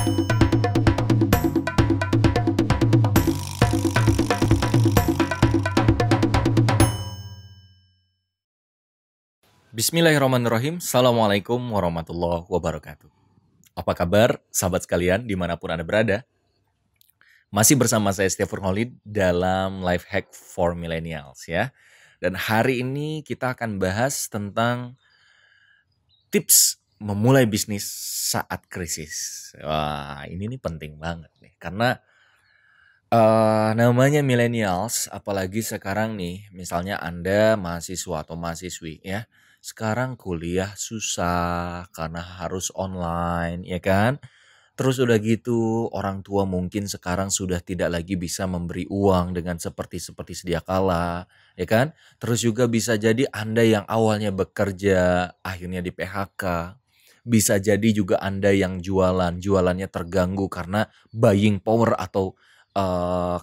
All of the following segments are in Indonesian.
Bismillahirrahmanirrahim. Assalamualaikum warahmatullahi wabarakatuh. Apa kabar sahabat sekalian dimanapun Anda berada? Masih bersama saya Stefan Holid dalam Life Hack for Millennials ya. Dan hari ini kita akan bahas tentang tips memulai bisnis saat krisis. Wah, ini nih penting banget nih. Karena namanya millennials, apalagi sekarang nih, misalnya Anda mahasiswa atau mahasiswi ya. Sekarang kuliah susah karena harus online, ya kan? Terus udah gitu, orang tua mungkin sekarang sudah tidak lagi bisa memberi uang dengan seperti sedia kala, ya kan? Terus juga bisa jadi Anda yang awalnya bekerja, akhirnya di PHK. Bisa jadi juga Anda yang jualannya terganggu karena buying power atau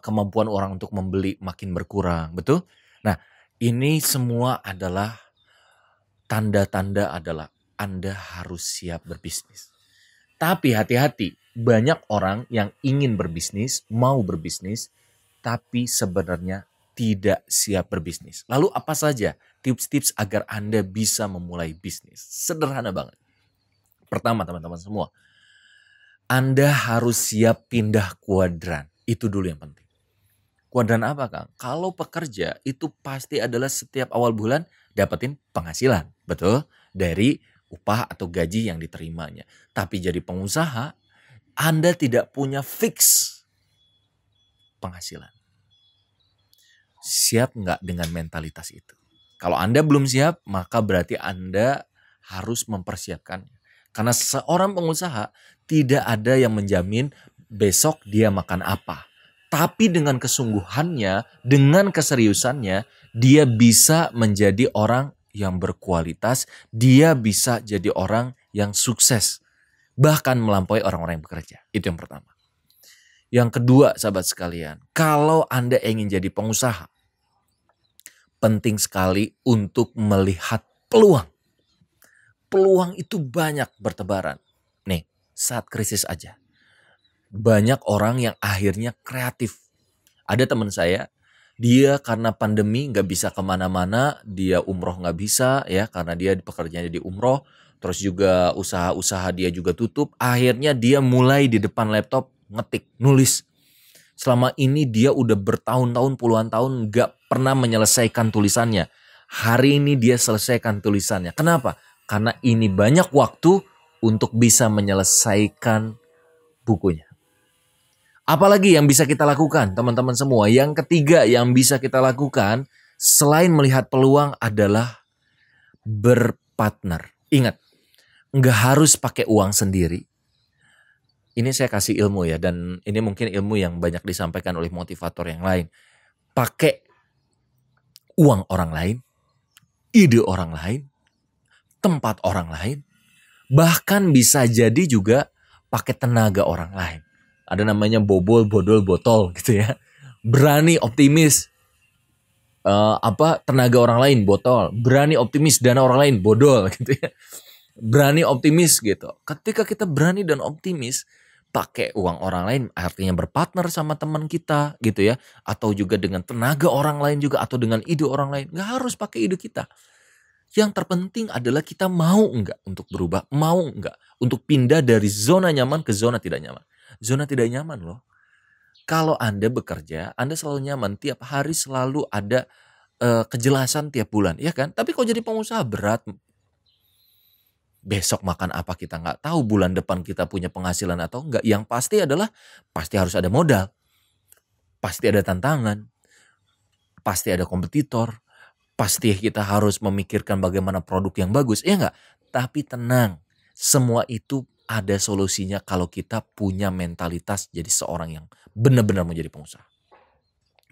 kemampuan orang untuk membeli makin berkurang, betul? Nah, ini semua adalah tanda-tanda adalah Anda harus siap berbisnis. Tapi hati-hati, banyak orang yang ingin berbisnis, mau berbisnis, tapi sebenarnya tidak siap berbisnis. Lalu apa saja tips-tips agar Anda bisa memulai bisnis? Sederhana banget. Pertama teman-teman semua, Anda harus siap pindah kuadran. Itu dulu yang penting. Kuadran apa Kang? Kalau pekerja itu pasti adalah setiap awal bulan dapetin penghasilan. Betul? Dari upah atau gaji yang diterimanya. Tapi jadi pengusaha, Anda tidak punya fix penghasilan. Siap nggak dengan mentalitas itu? Kalau Anda belum siap, maka berarti Anda harus mempersiapkannya. Karena seorang pengusaha tidak ada yang menjamin besok dia makan apa. Tapi dengan kesungguhannya, dengan keseriusannya, dia bisa menjadi orang yang berkualitas, dia bisa jadi orang yang sukses. Bahkan melampaui orang-orang yang bekerja. Itu yang pertama. Yang kedua, sahabat sekalian, kalau Anda ingin jadi pengusaha, penting sekali untuk melihat peluang. Peluang itu banyak bertebaran. Nih, saat krisis aja. Banyak orang yang akhirnya kreatif. Ada teman saya, dia karena pandemi gak bisa kemana-mana, dia umroh gak bisa ya karena dia pekerjaannya di umroh. Terus juga usaha-usaha dia juga tutup. Akhirnya dia mulai di depan laptop ngetik, nulis. Selama ini dia udah bertahun-tahun, puluhan tahun gak pernah menyelesaikan tulisannya. Hari ini dia selesaikan tulisannya. Kenapa? Karena ini banyak waktu untuk bisa menyelesaikan bukunya. Apalagi yang bisa kita lakukan teman-teman semua? Yang ketiga yang bisa kita lakukan selain melihat peluang adalah berpartner. Ingat, nggak harus pakai uang sendiri. Ini saya kasih ilmu ya, dan ini mungkin ilmu yang banyak disampaikan oleh motivator yang lain. Pakai uang orang lain, ide orang lain, tempat orang lain, bahkan bisa jadi juga pakai tenaga orang lain. Ada namanya bobol, bodol, botol gitu ya. Berani optimis tenaga orang lain botol. Berani optimis dana orang lain bodol gitu ya. Berani optimis gitu. Ketika kita berani dan optimis pakai uang orang lain, artinya berpartner sama teman kita gitu ya. Atau juga dengan tenaga orang lain juga, atau dengan ide orang lain. Gak harus pakai ide kita. Yang terpenting adalah kita mau enggak untuk berubah, mau enggak untuk pindah dari zona nyaman ke zona tidak nyaman. Zona tidak nyaman loh. Kalau Anda bekerja, Anda selalu nyaman, tiap hari selalu ada kejelasan tiap bulan, ya kan? Tapi kalau jadi pengusaha berat. Besok makan apa kita nggak tahu, bulan depan kita punya penghasilan atau enggak. Yang pasti adalah pasti harus ada modal, pasti ada tantangan, pasti ada kompetitor, pasti kita harus memikirkan bagaimana produk yang bagus, ya enggak? Tapi tenang, semua itu ada solusinya kalau kita punya mentalitas jadi seorang yang benar-benar menjadi pengusaha.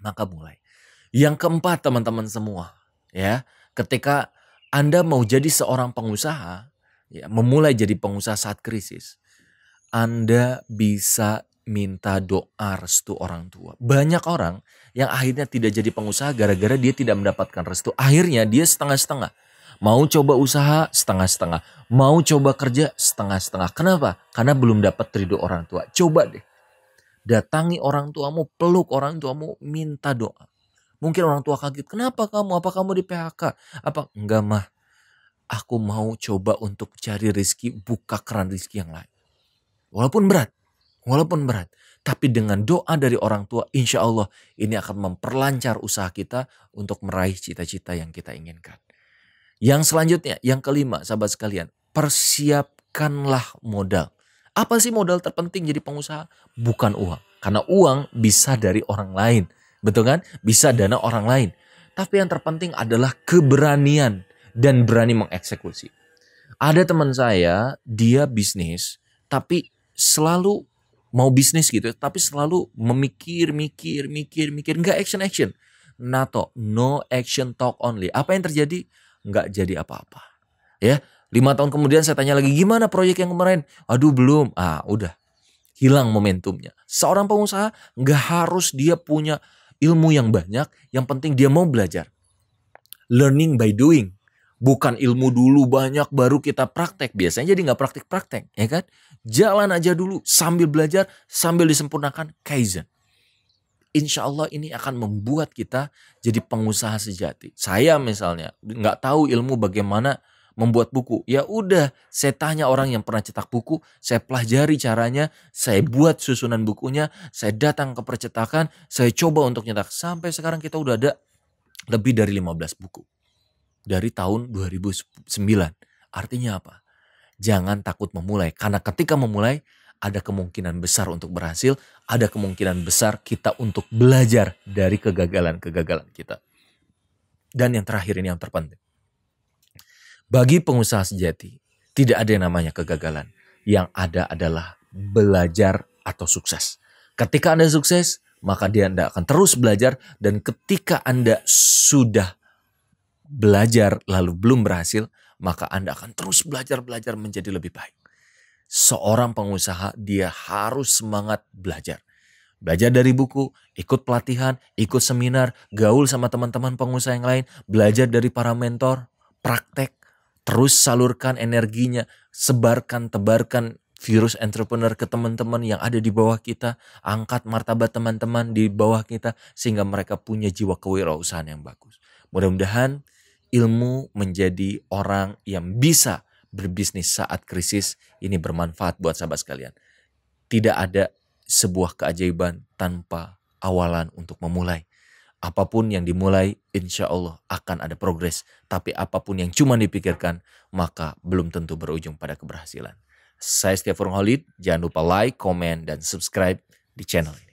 Maka mulai. Yang keempat teman-teman semua, ya, ketika Anda mau jadi seorang pengusaha, ya, memulai jadi pengusaha saat krisis, Anda bisa minta doa restu orang tua. Banyak orang yang akhirnya tidak jadi pengusaha gara-gara dia tidak mendapatkan restu. Akhirnya dia setengah-setengah. Mau coba usaha setengah-setengah. Mau coba kerja setengah-setengah. Kenapa? Karena belum dapat ridho orang tua. Coba deh. Datangi orang tuamu, peluk orang tuamu, minta doa. Mungkin orang tua kaget. Kenapa kamu? Apa kamu di PHK? Apa? Enggak mah. Aku mau coba untuk cari rezeki, buka keran rezeki yang lain. Walaupun berat. Tapi dengan doa dari orang tua, insya Allah ini akan memperlancar usaha kita untuk meraih cita-cita yang kita inginkan. Yang selanjutnya, yang kelima, sahabat sekalian, persiapkanlah modal. Apa sih modal terpenting jadi pengusaha? Bukan uang. Karena uang bisa dari orang lain. Betul kan? Bisa dana orang lain. Tapi yang terpenting adalah keberanian dan berani mengeksekusi. Ada teman saya, dia bisnis, tapi selalu mau bisnis gitu, tapi selalu memikir, nggak action. No action talk only. Apa yang terjadi? Nggak jadi apa-apa. Ya, 5 tahun kemudian saya tanya lagi, gimana proyek yang kemarin? Aduh belum. Udah hilang momentumnya. Seorang pengusaha nggak harus dia punya ilmu yang banyak, yang penting dia mau belajar. Learning by doing. Bukan ilmu dulu banyak baru kita praktek. Biasanya jadi nggak praktek, ya kan? Jalan aja dulu sambil belajar, sambil disempurnakan kaizen. Insya Allah ini akan membuat kita jadi pengusaha sejati. Saya misalnya nggak tahu ilmu bagaimana membuat buku. Ya udah, saya tanya orang yang pernah cetak buku, saya pelajari caranya, saya buat susunan bukunya, saya datang ke percetakan, saya coba untuk nyetak. Sampai sekarang kita udah ada lebih dari 15 buku. Dari tahun 2009. Artinya apa? Jangan takut memulai. Karena ketika memulai, ada kemungkinan besar untuk berhasil. Ada kemungkinan besar kita untuk belajar dari kegagalan-kegagalan kita. Dan yang terakhir ini yang terpenting. Bagi pengusaha sejati, tidak ada yang namanya kegagalan. Yang ada adalah belajar atau sukses. Ketika Anda sukses, maka Anda akan terus belajar. Dan ketika Anda sudah belajar lalu belum berhasil, maka Anda akan terus belajar menjadi lebih baik. Seorang pengusaha dia harus semangat belajar. Belajar dari buku, ikut pelatihan, ikut seminar, gaul sama teman-teman pengusaha yang lain, belajar dari para mentor, praktek, terus salurkan energinya, tebarkan virus entrepreneur ke teman-teman yang ada di bawah kita, angkat martabat teman-teman di bawah kita sehingga mereka punya jiwa kewirausahaan yang bagus. Mudah-mudahan ilmu menjadi orang yang bisa berbisnis saat krisis ini bermanfaat buat sahabat sekalian. Tidak ada sebuah keajaiban tanpa awalan untuk memulai. Apapun yang dimulai insya Allah akan ada progres. Tapi apapun yang cuma dipikirkan maka belum tentu berujung pada keberhasilan. Saya Stefan Holid, jangan lupa like, komen, dan subscribe di channel ini.